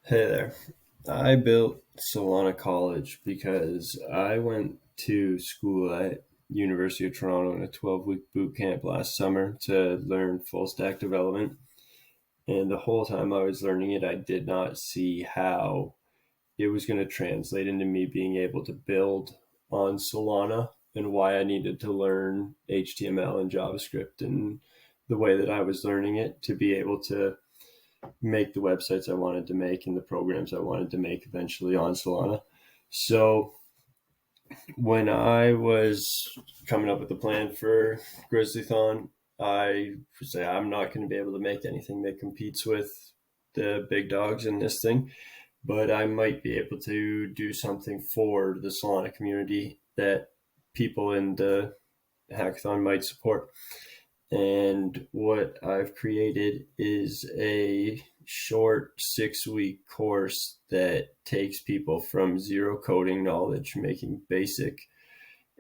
Hey there. I built Solana College because I went to school at University of Toronto in a 12-week boot camp last summer to learn full stack development. And the whole time I was learning it, I did not see how it was going to translate into me being able to build on Solana and why I needed to learn HTML and JavaScript and the way that I was learning it to be able to make the websites I wanted to make and the programs I wanted to make eventually on Solana. So when I was coming up with the plan for Grizzlython, I would say I'm not going to be able to make anything that competes with the big dogs in this thing, but I might be able to do something for the Solana community that people in the hackathon might support. And what I've created is a short 6-week course that takes people from zero coding knowledge, making basic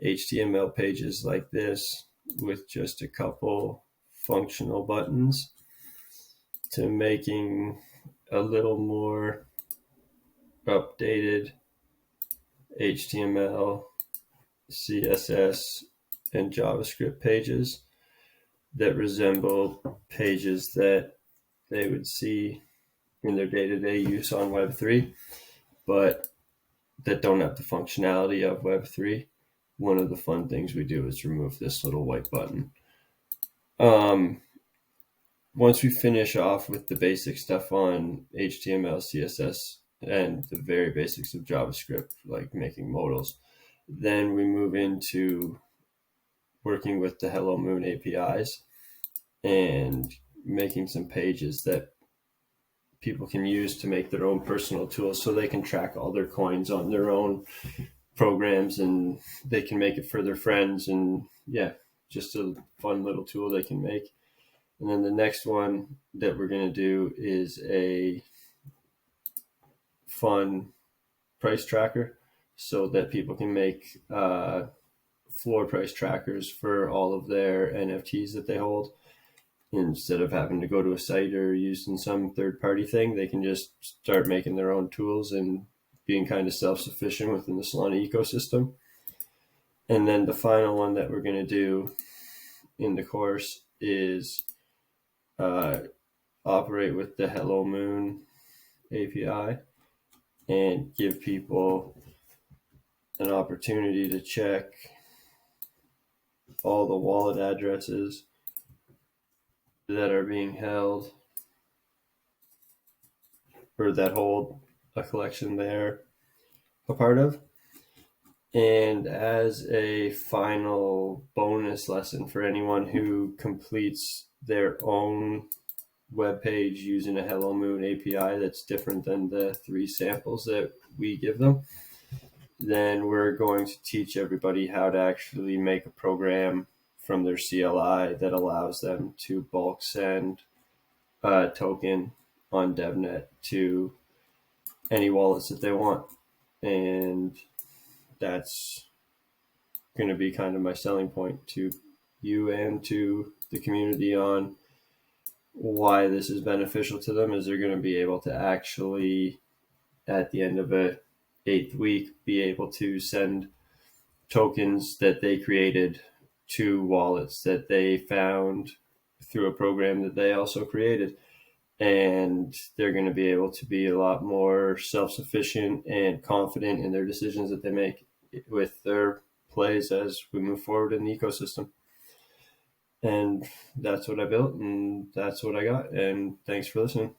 HTML pages like this with just a couple functional buttons, to making a little more updated HTML, CSS, and JavaScript pages that resemble pages that they would see in their day-to-day use on Web3, but that don't have the functionality of Web3. One of the fun things we do is remove this little white button. Once we finish off with the basic stuff on HTML, CSS, and the very basics of JavaScript, like making modals, then we move into working with the Hello Moon APIs and making some pages that people can use to make their own personal tools so they can track all their coins on their own programs and they can make it for their friends. And yeah, just a fun little tool they can make. And then the next one that we're going to do is a fun price tracker so that people can make floor price trackers for all of their NFTs that they hold. Instead of having to go to a site or using some third-party thing, they can just start making their own tools and being kind of self-sufficient within the Solana ecosystem. And then the final one that we're going to do in the course is operate with the Hello Moon API and give people an opportunity to check all the wallet addresses that are being held or that hold a collection they're a part of. And as a final bonus lesson for anyone who completes their own web page using a Hello Moon API that's different than the 3 samples that we give them, then we're going to teach everybody how to actually make a program from their CLI that allows them to bulk send a token on DevNet to any wallets that they want. And that's going to be kind of my selling point to you and to the community on why this is beneficial to them, is they're going to be able to actually, at the end of a 8th week, be able to send tokens that they created to wallets that they found through a program that they also created. And they're going to be able to be a lot more self-sufficient and confident in their decisions that they make with their plays as we move forward in the ecosystem. And that's what I built, and that's what I got. And thanks for listening.